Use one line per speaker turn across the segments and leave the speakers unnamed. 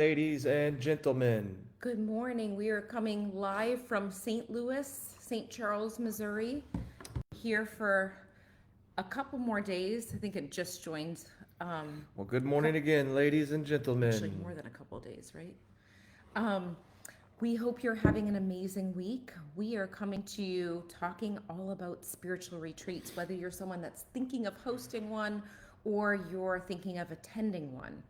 Ladies and gentlemen,
Good morning. We are coming live from St. Louis, St. Charles, Missouri, here for a couple more days. I think it just joined. Um,
well, good morning
couple,
again, ladies and
Actually,
gentlemen.
more than a couple days, right? Um, we hope you're having an amazing week. We are coming to you talking all about spiritual retreats, whether you're someone that's thinking of hosting one or you're thinking of attending one.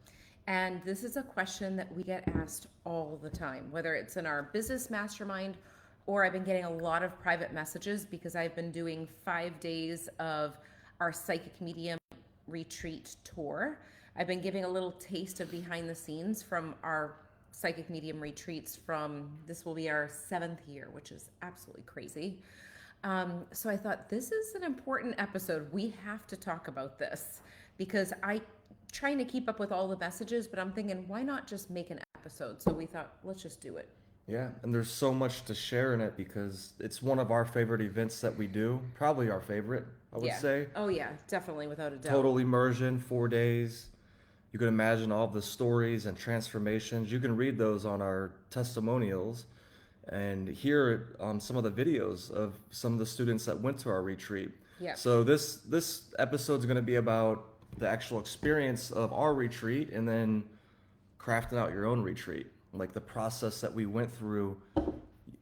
And this is a question that we get asked all the time, whether it's in our business mastermind or I've been getting a lot of private messages because I've been doing 5 days of our psychic medium retreat tour. I've been giving a little taste of behind the scenes from our psychic medium retreats from this will be our 7th year, which is absolutely crazy. So I thought this is an important episode. We have to talk about this because I trying to keep up with all the messages, but I'm thinking why not just make an episode? So we thought let's just do it.
Yeah, and there's so much to share in it because it's one of our favorite events that we do. Probably our favorite, I would
Yeah.
say.
Oh yeah, definitely without a doubt.
Total immersion, 4 days. You can imagine all the stories and transformations. You can read those on our testimonials and hear some of the videos of some of the students that went to our retreat.
Yeah.
So this episode is going to be about the actual experience of our retreat, and then crafting out your own retreat, like the process that we went through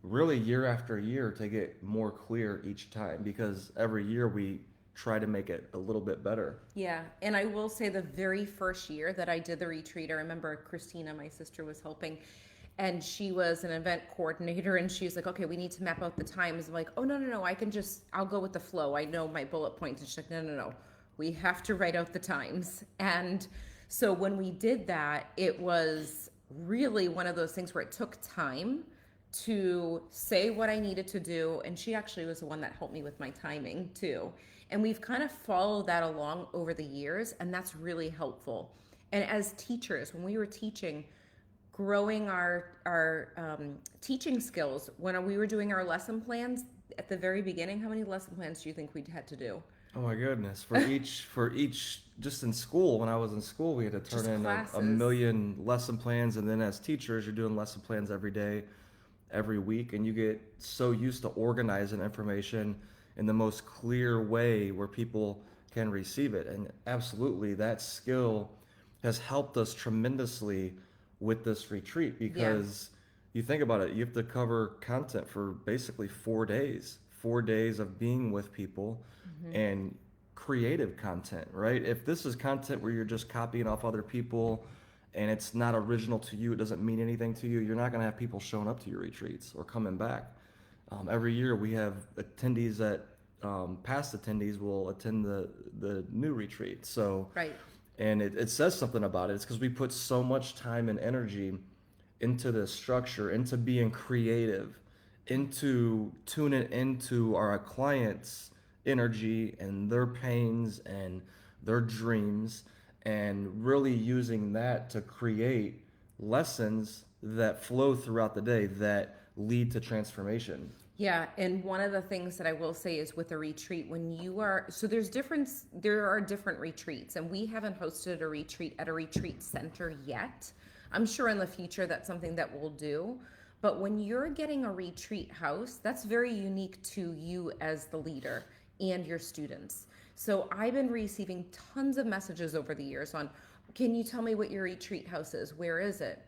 really year after year to get more clear each time, because every year we try to make it a little bit better.
Yeah, and I will say the very first year that I did the retreat, I remember Christina, my sister, was helping, and she was an event coordinator, and she's like, "Okay, we need to map out the times." I'm like, "Oh no, no, no! I'll go with the flow. I know my bullet points." And she's like, "No, no, no! We have to write out the times." And so when we did that, it was really one of those things where it took time to say what I needed to do. And she actually was the one that helped me with my timing too. And we've kind of followed that along over the years, and that's really helpful. And as teachers, when we were teaching, growing our teaching skills, when we were doing our lesson plans at the very beginning, how many lesson plans do you think we had to do?
Oh my goodness! For each, just in school, when I was in school, we had to turn
Just
in a
classes.
million lesson plans, and then as teachers, you're doing lesson plans every day, every week, and you get so used to organizing information in the most clear way where people can receive it. And absolutely, that skill has helped us tremendously with this retreat,
Yeah.
because you think about it, you have to cover content for basically 4 days, 4 days of being with people
Hmm.
and creative content, right? If this is content where you're just copying off other people and it's not original to you, it doesn't mean anything to you, you're not going to have people showing up to your retreats or coming back. Every year we have attendees that past attendees will attend the new retreat. So,
Right.
and it says something about it. It's because we put so much time and energy into the structure, into being creative, into tuning into our clients' energy and their pains and their dreams, and really using that to create lessons that flow throughout the day that lead to transformation.
Yeah, and one of the things that I will say is with a retreat, when you are so there are different retreats, and we haven't hosted a retreat at a retreat center yet. I'm sure in the future that's something that we'll do. But when you're getting a retreat house, that's very unique to you as the leader and your students. So I've been receiving tons of messages over the years on, can you tell me what your retreat house is? Where is it?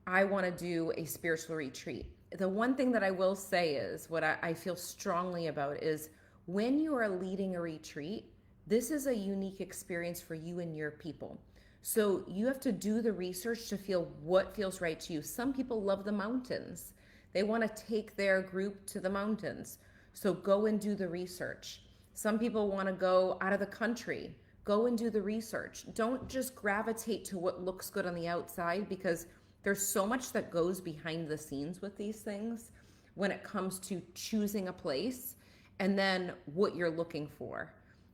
I want to do a spiritual retreat. The one thing that I will say is what I feel strongly about is when you are leading a retreat, this is a unique experience for you and your people. So you have to do the research to feel what feels right to you. Some people love the mountains, they want to take their group to the mountains. So go and do the research. Some people want to go out of the country. Go and do the research. Don't just gravitate to what looks good on the outside, because there's so much that goes behind the scenes with these things when it comes to choosing a place and then what you're looking for.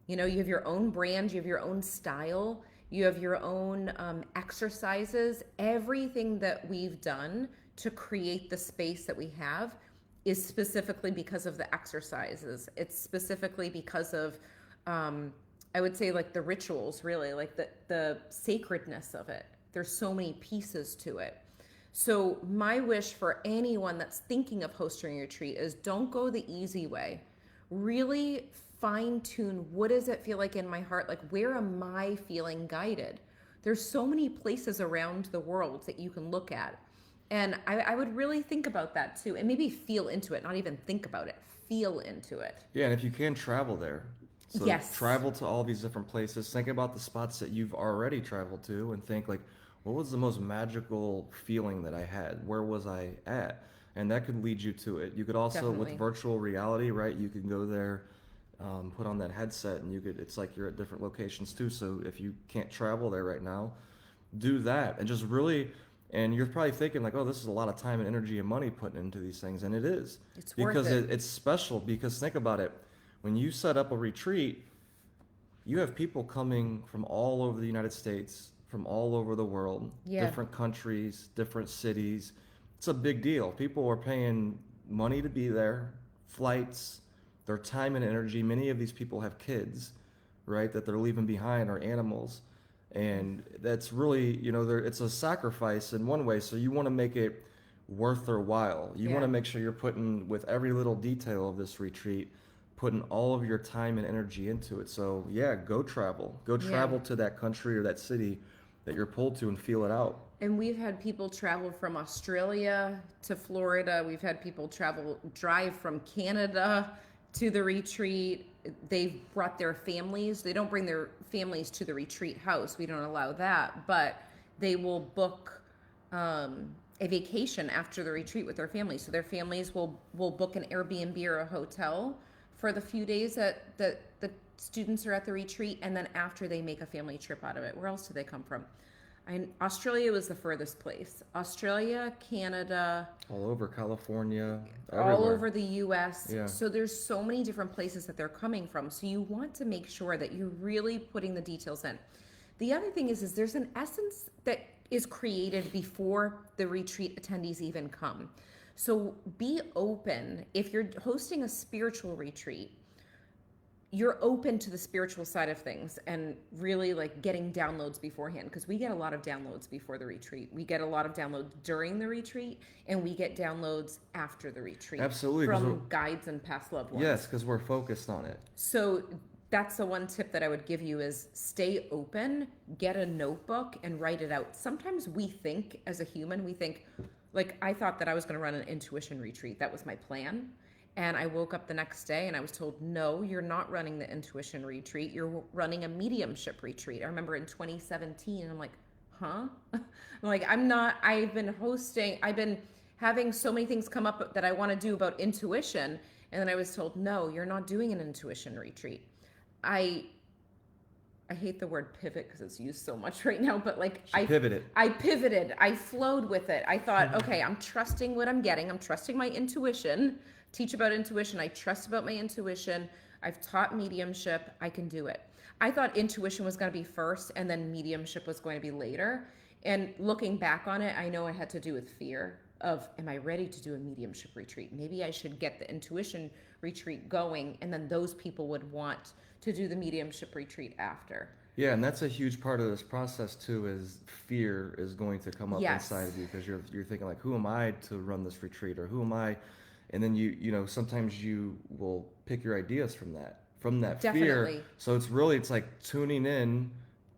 You know, you have your own brand, you have your own style, you have your own exercises. Everything that we've done to create the space that we have is specifically because of the exercises. It's specifically because of, I would say, like the rituals, really, like the sacredness of it. There's so many pieces to it. So my wish for anyone that's thinking of hosting a retreat is don't go the easy way. Really fine tune, what does it feel like in my heart? Like, where am I feeling guided? There's so many places around the world that you can look at. And I would really think about that too, and maybe feel into it, not even think about it, feel into it.
Yeah, and if you can travel there, so
Yes.
travel to all these different places. Think about the spots that you've already traveled to, and think like, what was the most magical feeling that I had? Where was I at? And that could lead you to it. You could also, with
Definitely.
virtual reality, right? You can go there, put on that headset, and you could. It's like you're at different locations too. So if you can't travel there right now, do that and just really. And you're probably thinking like, oh, this is a lot of time and energy and money putting into these things, and it is
It's worth
because
it.
it's special. Because think about it, when you set up a retreat, you have people coming from all over the United States, from all over the world,
Yeah.
different countries, different cities. It's a big deal. People are paying money to be there, flights, their time and energy. Many of these people have kids, right, that they're leaving behind or animals. And that's really, it's a sacrifice in one way. So you want to make it worth their while. You want
Yeah.
to make sure you're putting, with every little detail of this retreat, putting all of your time and energy into it. So yeah, go travel. Go
Yeah.
travel to that country or that city that you're pulled to and feel it out.
And we've had people travel from Australia to Florida. We've had people drive from Canada to the retreat. They've brought their families. They don't bring their families to the retreat house. We don't allow that, but they will book a vacation after the retreat with their families. So their families will book an Airbnb or a hotel for the few days that the students are at the retreat, and then after they make a family trip out of it. Where else do they come from? Australia was the furthest place. Australia, Canada,
All over California,
all
everywhere.
over the US.
Yeah.
So there's so many different places that they're coming from. So you want to make sure that you're really putting the details in. The other thing is there's an essence that is created before the retreat attendees even come. So be open. If you're hosting a spiritual retreat, you're open to the spiritual side of things and really like getting downloads beforehand, because we get a lot of downloads before the retreat. We get a lot of downloads during the retreat, and we get downloads after the retreat
Absolutely.
from guides and past loved ones.
Yes, because we're focused on it.
So that's the one tip that I would give you is stay open, get a notebook and write it out. Sometimes we think as a human, we think like I thought that I was going to run an intuition retreat. That was my plan. And I woke up the next day and I was told, no, you're not running the intuition retreat. You're running a mediumship retreat. I remember in 2017, and I'm like, huh? I'm like, I've been having so many things come up that I want to do about intuition. And then I was told, no, you're not doing an intuition retreat. I hate the word pivot because it's used so much right now, but like
Pivoted.
I pivoted. I flowed with it. I thought, okay, I'm trusting what I'm getting. I'm trusting my intuition. Teach about intuition. I trust about my intuition. I've taught mediumship. I can do it. I thought intuition was going to be first and then mediumship was going to be later. And looking back on it, I know it had to do with fear of, am I ready to do a mediumship retreat? Maybe I should get the intuition retreat going, and then those people would want to do the mediumship retreat after.
Yeah, and that's a huge part of this process too. Is fear is going to come up
Yes.
inside of you because you're thinking like, who am I to run this retreat, or who am I? And then sometimes you will pick your ideas from that fear.
Definitely.
So it's like tuning in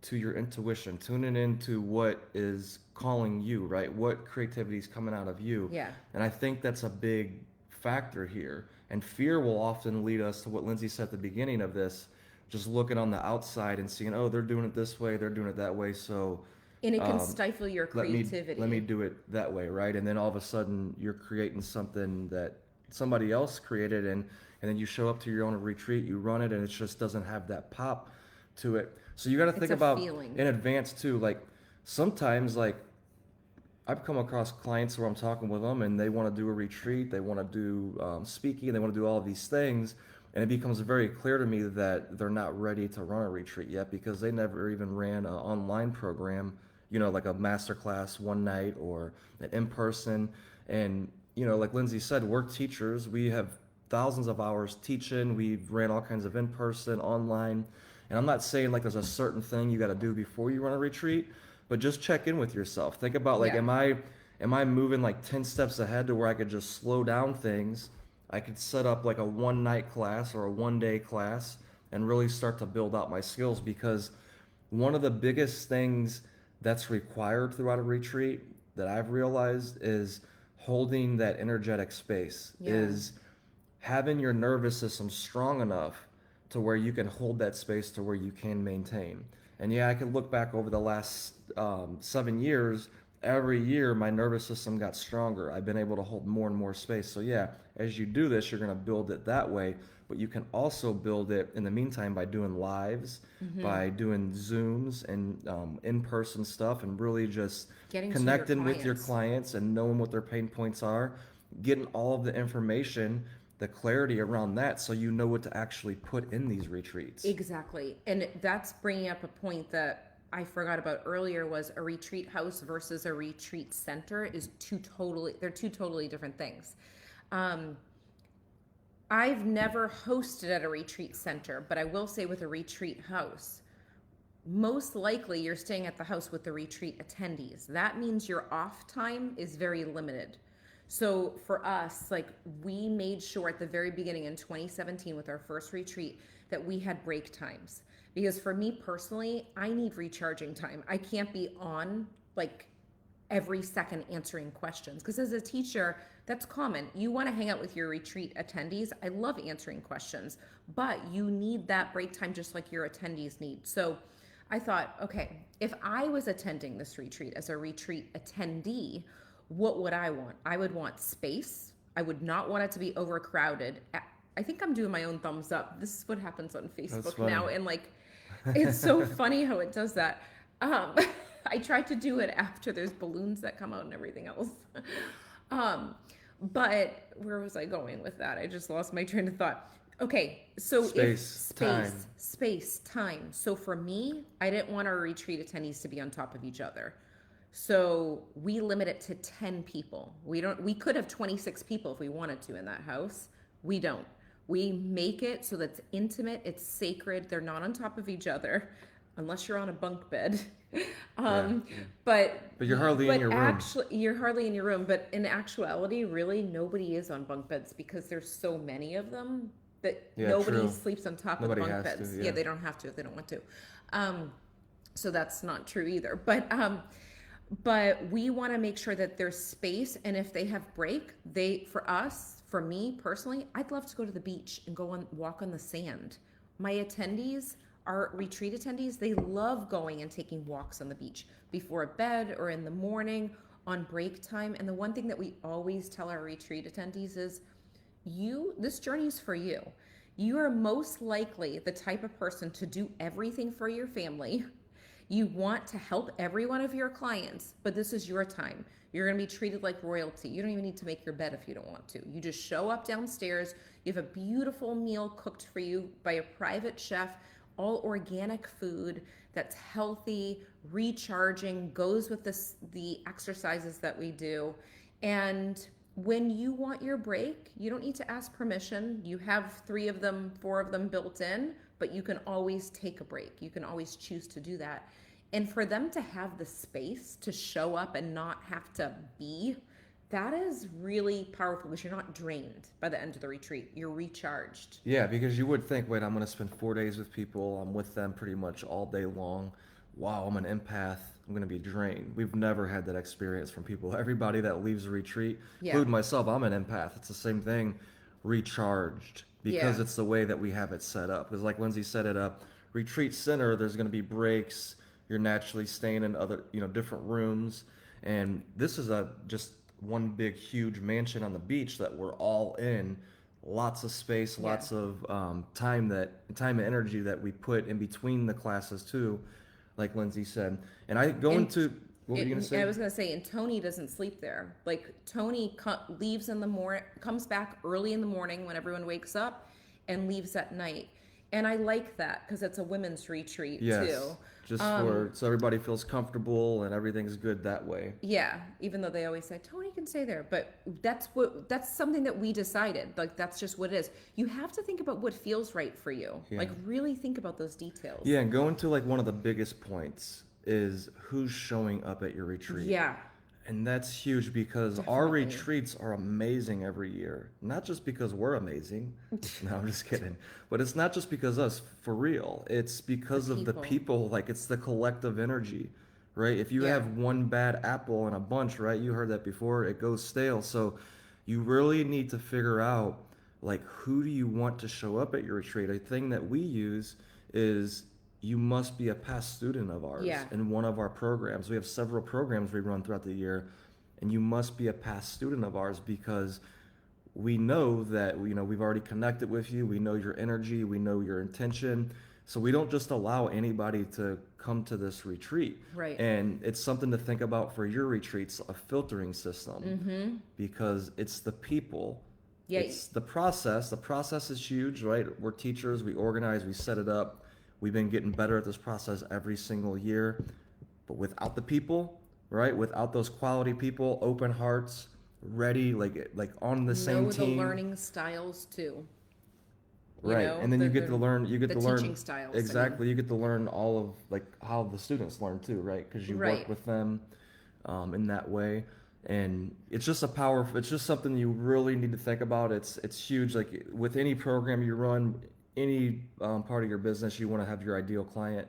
to your intuition, tuning into what is calling you, right? What creativity is coming out of you.
Yeah.
And I think that's a big factor here. And fear will often lead us to what Lindsay said at the beginning of this, just looking on the outside and seeing, oh, they're doing it this way, they're doing it that way, so
And it can stifle your
let me
creativity.
let me do it that way, right? And then all of a sudden you're creating something that somebody else created, and then you show up to your own retreat, you run it, and it just doesn't have that pop to it. So you got to think
a
about
feeling.
in advance too. Like sometimes, like I've come across clients where I'm talking with them and they want to do a retreat, they want to do speaking, they want to do all of these things, and it becomes very clear to me that they're not ready to run a retreat yet because they never even ran an online program, like a masterclass one night or an in-person. And like Lindsay said, we're teachers. We have thousands of hours teaching. We've ran all kinds of in-person, online. And I'm not saying like there's a certain thing you got to do before you run a retreat, but just check in with yourself. Think about like,
Yeah.
Am I moving like 10 steps ahead to where I could just slow down things? I could set up like a one night class or a 1 day class and really start to build out my skills, because one of the biggest things that's required throughout a retreat that I've realized is holding that energetic space,
Yeah.
is having your nervous system strong enough to where you can hold that space to where you can maintain. And yeah, I can look back over the last 7 years. Every year, my nervous system got stronger. I've been able to hold more and more space. So yeah, as you do this, you're going to build it that way. But you can also build it in the meantime by doing lives,
Mm-hmm.
by doing Zooms and in-person stuff, and really just
Getting to your
connecting with your
clients.
clients and knowing what their pain points are, getting all of the information, the clarity around that, so you know what to actually put in these retreats.
Exactly. And that's bringing up a point that I forgot about earlier, was a retreat house versus a retreat center is they're two totally different things. Um, I've never hosted at a retreat center, but I will say with a retreat house, most likely you're staying at the house with the retreat attendees. That means your off time is very limited. So for us, like, we made sure at the very beginning in 2017 with our first retreat that we had break times. Because for me personally, I need recharging time. I can't be on like every second answering questions, because as a teacher, that's common. You want to hang out with your retreat attendees. I love answering questions, but you need that break time just like your attendees need. So I thought, okay, if I was attending this retreat as a retreat attendee, what would I want? I would want space. I would not want it to be overcrowded. I think I'm doing my own thumbs up. This is what happens on
That's
Facebook
funny.
now. And like, it's so funny how it does that. Um, I tried to do it after there's balloons that come out and everything else. Um, but where was I going with that? I just lost my train of thought. Okay, so if
Space, time.
space, time. So for me, I didn't want our retreat attendees to be on top of each other. So we limit it to 10 people. We could have 26 people if we wanted to in that house. We don't. We make it so that's intimate, it's sacred. They're not on top of each other unless you're on a bunk bed.
Yeah.
um, but
But you're hardly in your room.
actually you're hardly in your room, but in actuality, really nobody is on bunk beds because there's so many of them that
Yeah,
nobody
true.
sleeps on top of the
Nobody
bunk
has to,
beds. Yeah,
yeah.
they don't have to if they don't want to. Um, so that's not true either. But we want to make sure that there's space, and if they have break, for me personally, I'd love to go to the beach and go on walk on the sand. My attendees, our retreat attendees, they love going and taking walks on the beach before bed or in the morning on break time. And the one thing that we always tell our retreat attendees is, this journey is for you. You are most likely the type of person to do everything for your family. You want to help every one of your clients, but this is your time. You're going to be treated like royalty. You don't even need to make your bed if you don't want to. You just show up downstairs. You have a beautiful meal cooked for you by a private chef, all organic food that's healthy, recharging, goes with the exercises that we do. And when you want your break, you don't need to ask permission. You have 4 of them built in, but you can always take a break. You can always choose to do that. And for them to have the space to show up and not have to that is really powerful, because you're not drained by the end of the retreat. You're recharged.
Yeah, because you would think, wait, I'm going to spend 4 days with people. I'm with them pretty much all day long. Wow, I'm an empath. I'm going to be drained. We've never had that experience from people. Everybody that leaves a retreat,
Yeah.
including myself, I'm an empath. It's the same thing, recharged, because
Yeah.
it's the way that we have it set up. Because like Lindsay said, at a retreat center, there's going to be breaks. You're naturally staying in other, different rooms. And this is just one big, huge mansion on the beach that we're all in. Lots of space,
Yeah.
lots of time and energy that we put in between the classes too, like Lindsay said. And I go
And
into what were you gonna
I
say?
was gonna say, and Tony doesn't sleep there. Like, Tony leaves in the morning, comes back early in the morning when everyone wakes up, and leaves at night. And I like that because it's a women's retreat
Yes,
too.
just
Um,
for so everybody feels comfortable and everything's good that way.
yeah, even though they always say Tony can stay there, but that's something that we decided. Like, that's just what it is. You have to think about what feels right for you.
Yeah.
Like, really think about those details.
Yeah, and going to like one of the biggest points is who's showing up at your retreat.
Yeah.
And that's huge because our
Definitely.
retreats are amazing every year. Not just because we're amazing. No, I'm just kidding. But it's not just because us, for real. It's
The
because of the
people.
people, like it's the collective energy, right? If you
Yeah.
have one bad apple in a bunch, right? You heard that before, it goes stale. So you really need to figure out like who do you want to show up at your retreat? A thing that we use is you must be a past student of ours
Yeah.
in one of our programs. We have several programs we run throughout the year, and you must be a past student of ours because we know that we've already connected with you. We know your energy. We know your intention. So we don't just allow anybody to come to this retreat.
Right.
And it's something to think about for your retreats, a filtering system,
Mm-hmm.
because it's the people,
Yeah.
it's the process. The process is huge, right? We're teachers, we organize, we set it up. We've been getting better at this process every single year. But without the people, right? Without those quality people, open hearts, ready, like on the same
Know the
team,
learning styles too. You
right?
know,
And then you get
the
to learn
teaching styles. I mean,
exactly. You get to learn all of like how the students learn too, right? Because you work
right.
with them in that way, and it's just a power. It's just something you really need to think about. It's huge. Like with any program you run, any part of your business, you want to have your ideal client,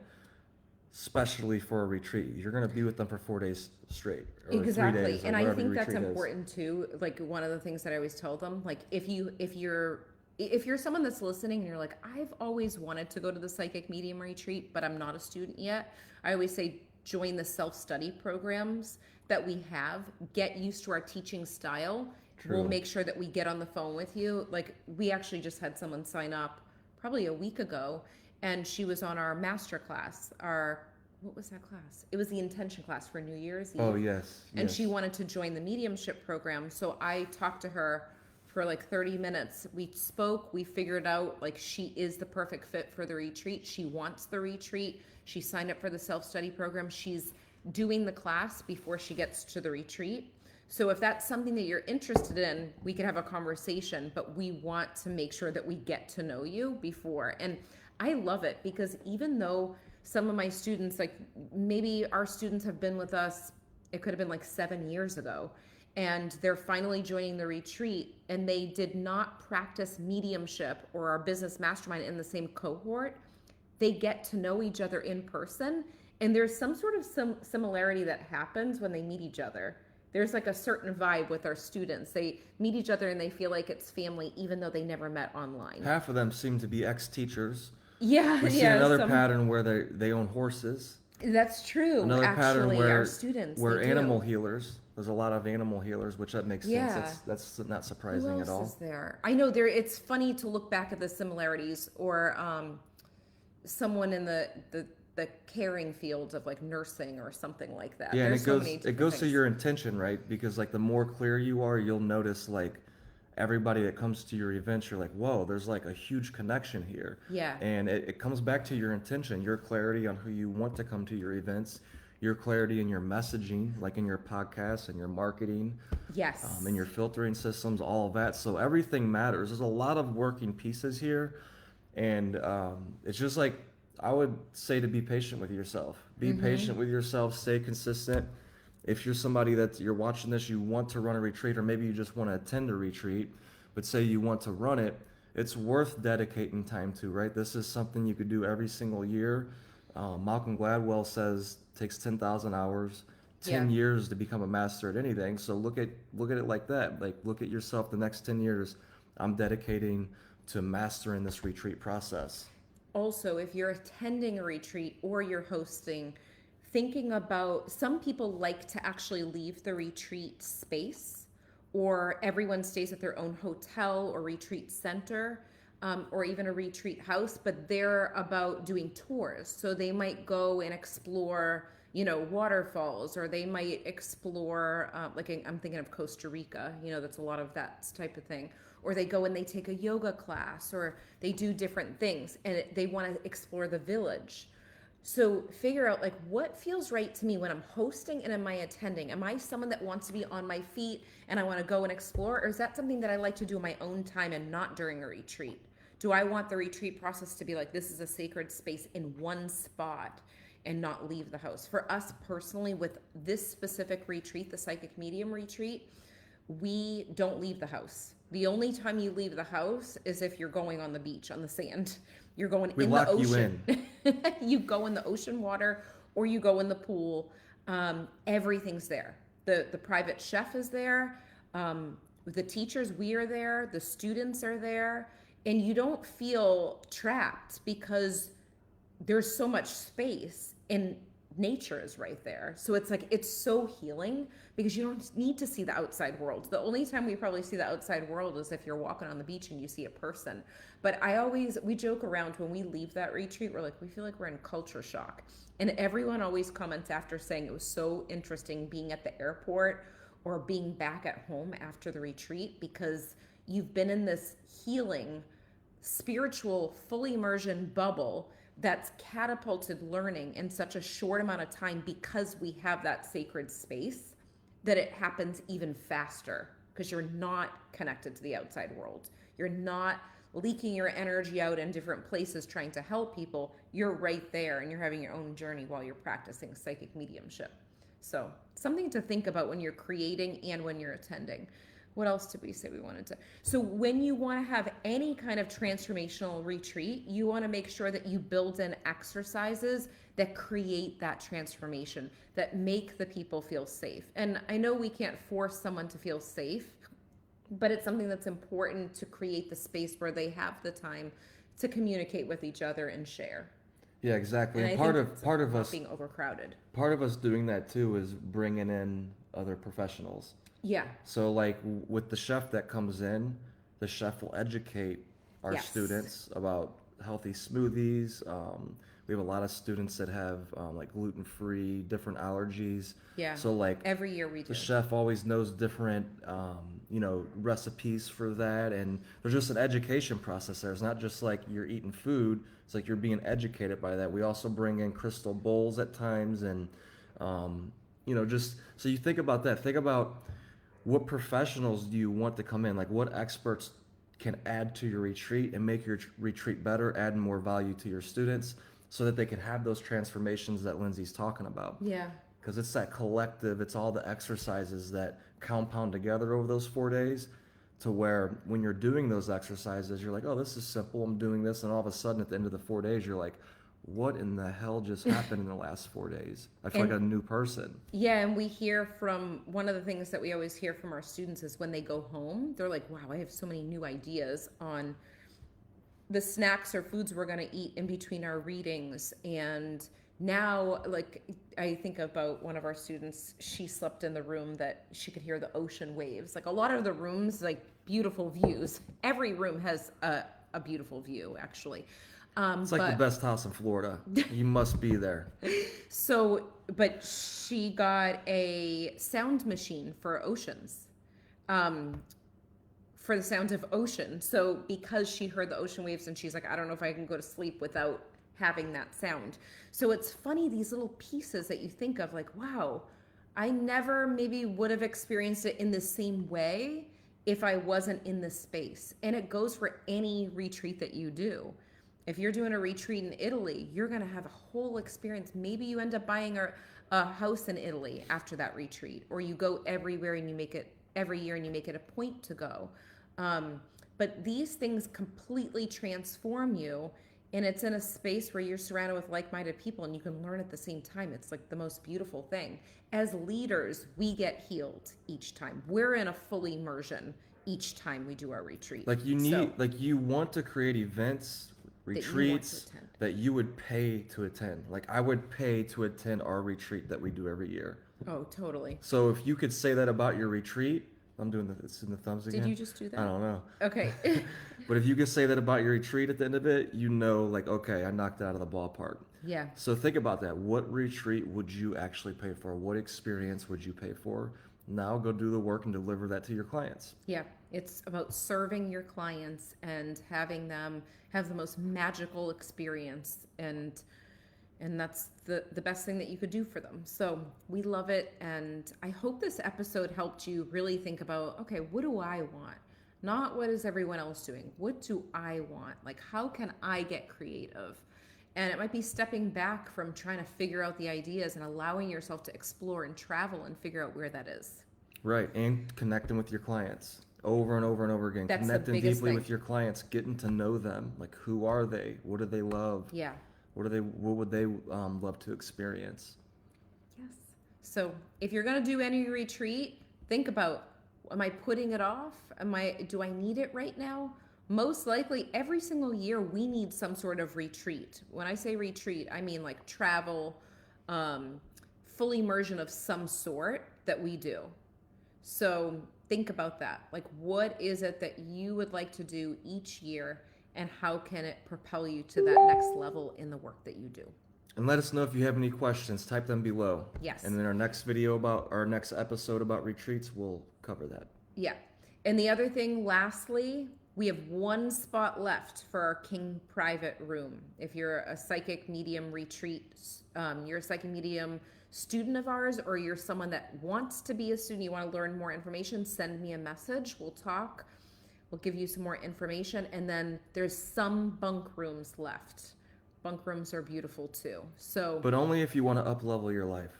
especially for a retreat. You're going to be with them for 4 days straight, or three
Exactly.
days, or
And I
whatever your
think that's
retreat is.
important too. Like one of the things that I always tell them, like if you're someone that's listening and you're like, I've always wanted to go to the psychic medium retreat, but I'm not a student yet. I always say join the self-study programs that we have, get used to our teaching style. We'll
True.
make sure that we get on the phone with you. Like we actually just had someone sign up probably a week ago, and she was on our master class, our what was that class? It was the intention class for New Year's
Oh
Eve.
yes,
And she
yes.
wanted to join the mediumship program. So I talked to her for like 30 minutes. We spoke, we figured out like she is the perfect fit for the retreat. She wants the retreat. She signed up for the self study program. She's doing the class before she gets to the retreat. So if that's something that you're interested in, we could have a conversation, but we want to make sure that we get to know you before. And I love it because even though some of my students, like maybe our students have been with us, it could have been like 7 years ago, and they're finally joining the retreat and they did not practice mediumship or our business mastermind in the same cohort, they get to know each other in person, and there's some sort of similarity that happens when they meet each other. There's like a certain vibe with our students. They meet each other and they feel like it's family even though they never met online.
Half of them seem to be ex-teachers.
Yeah,
We've seen
yeah,
another
some
pattern where they own horses.
that's true.
Another pattern
Actually, our
where
students, they
we're animal
do.
healers. There's a lot of animal healers, which that makes sense.
Yeah.
That's not
Who
surprising at
else is
all.
there? I know there. It's funny to look back at the similarities, or someone in the caring fields of like nursing or something like that.
Yeah, and
There's so many
it
different
goes to
things.
your intention, right? Because like the more clear you are, you'll notice like everybody that comes to your events, you're like, whoa, there's like a huge connection here.
Yeah.
And it comes back to your intention, your clarity on who you want to come to your events, your clarity in your messaging, like in your podcasts and your marketing,
Yes.
and your filtering systems, all of that. So everything matters. There's a lot of working pieces here. And it's just like, I would say to be patient with yourself. Be patient with yourself, stay consistent. If you're somebody that you're watching this, you want to run a retreat, or maybe you just want to attend a retreat, but say you want to run it, it's worth dedicating time to, right? This is something you could do every single year. Malcolm Gladwell says it takes 10,000 hours,
Yeah.
10 years to become a master at anything. So look at it like that. Like look at yourself the next 10 years. I'm dedicating to mastering this retreat process.
Also, if you're attending a retreat or you're hosting, thinking about some people like to actually leave the retreat space, or everyone stays at their own hotel or retreat center, or even a retreat house, but they're about doing tours. So they might go and explore, waterfalls, or they might explore, I'm thinking of Costa Rica, that's a lot of that type of thing. Or they go and they take a yoga class, or they do different things, and they want to explore the village. So figure out like what feels right to me when I'm hosting and am I attending? Am I someone that wants to be on my feet and I want to go and explore? Or is that something that I like to do in my own time and not during a retreat? Do I want the retreat process to be like this is a sacred space in one spot? and not leave the house. For us personally, with this specific retreat, the psychic medium retreat, we don't leave the house. The only time you leave the house is if you're going on the beach on the sand. You're going
We
in the
lock you
ocean.
in.
You go in the ocean water or you go in the pool. Everything's there. The private chef is there. The teachers, we are there. The students are there. And you don't feel trapped because there's so much space and nature is right there. So it's like, it's so healing because you don't need to see the outside world. The only time we probably see the outside world is if you're walking on the beach and you see a person. But we joke around when we leave that retreat, we're like, we feel like we're in culture shock. And everyone always comments after saying it was so interesting being at the airport or being back at home after the retreat because you've been in this healing, spiritual, full immersion bubble that's catapulted learning in such a short amount of time because we have that sacred space that it happens even faster because you're not connected to the outside world. You're not leaking your energy out in different places trying to help people. You're right there and you're having your own journey while you're practicing psychic mediumship. So something to think about when you're creating and when you're attending. What else did we say we wanted to? So when you want to have any kind of transformational retreat, you want to make sure that you build in exercises that create that transformation, that make the people feel safe. And I know we can't force someone to feel safe, but it's something that's important to create the space where they have the time to communicate with each other and share.
Yeah, exactly.
And
And
I
part
think
of
it's
part of
not
us
being overcrowded.
part of us doing that too is bringing in other professionals.
Yeah.
So like with the chef that comes in, the chef will educate our
Yes.
students about healthy smoothies. We have a lot of students that have like gluten-free, different allergies.
Yeah.
So like
Every year we do.
the chef always knows different, recipes for that, and there's just an education process there. It's not just like you're eating food; it's like you're being educated by that. We also bring in crystal bowls at times, and just so you think about that. Think about what professionals do you want to come in? Like what experts can add to your retreat and make your retreat better, add more value to your students, so that they can have those transformations that Lindsay's talking about.
Yeah.
Because it's that collective, it's all the exercises that compound together over those 4 days to where when you're doing those exercises, you're like, oh, this is simple, I'm doing this. And all of a sudden at the end of the 4 days, you're like, what in the hell just happened in the last 4 days? I feel like a new person.
Yeah, and we hear from one of the things that we always hear from our students is when they go home, they're like, wow, I have so many new ideas on the snacks or foods we're going to eat in between our readings. And now, like, I think about one of our students, she slept in the room that she could hear the ocean waves. Like, a lot of the rooms, like, beautiful views. Every room has a beautiful view, actually.
It's like the best house in Florida. You must be there.
So, but she got a sound machine for oceans, for the sounds of ocean. So because she heard the ocean waves and she's like, I don't know if I can go to sleep without having that sound. So it's funny, these little pieces that you think of like, wow, I never maybe would have experienced it in the same way if I wasn't in this space. And it goes for any retreat that you do. If you're doing a retreat in Italy, you're going to have a whole experience. Maybe you end up buying a house in Italy after that retreat, or you go everywhere and you make it every year and you make it a point to go. But these things completely transform you, and it's in a space where you're surrounded with like-minded people and you can learn at the same time. It's like the most beautiful thing. As leaders, we get healed each time. We're in a full immersion each time we do our retreat.
Like you want to create events, retreats that you would pay to attend. Like I would pay to attend our retreat that we do every year.
Oh, totally.
So if you could say that about your retreat, it's in the thumbs again.
Did you just do that?
I don't know.
Okay.
But if you could say that about your retreat at the end of it, like, okay, I knocked it out of the ballpark.
Yeah.
So think about that. What retreat would you actually pay for? What experience would you pay for? Now go do the work and deliver that to your clients.
Yeah. It's about serving your clients and having them have the most magical experience, and that's the best thing that you could do for them. So we love it, and I hope this episode helped you really think about, okay, what do I want? Not what is everyone else doing? What do I want? Like, how can I get creative? And it might be stepping back from trying to figure out the ideas and allowing yourself to explore and travel and figure out where that is.
Right. And connecting with your clients over and over and over again.
That's the
Connecting
biggest
deeply
thing.
with your clients, getting to know them. Like, who are they? What do they love?
Yeah.
What would they love to experience?
Yes. So if you're going to do any retreat, think about, am I putting it off? Do I need it right now? Most likely every single year we need some sort of retreat. When I say retreat, I mean like travel, full immersion of some sort that we do. So think about that. Like, what is it that you would like to do each year, and how can it propel you to that next level in the work that you do?
And let us know if you have any questions. Type them below.
Yes.
And in our next episode about retreats, we'll cover that.
Yeah. And the other thing, lastly, we have one spot left for our King private room. If you're a psychic medium retreat, you're a psychic medium student of ours, or you're someone that wants to be a student, you want to learn more information, send me a message. We'll talk. We'll give you some more information. And then there's some bunk rooms left. Bunk rooms are beautiful too. So,
But only if you want to up level your life.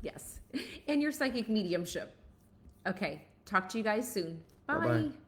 yes. And your psychic mediumship. Okay. Talk to you guys soon. Bye.
Bye-bye.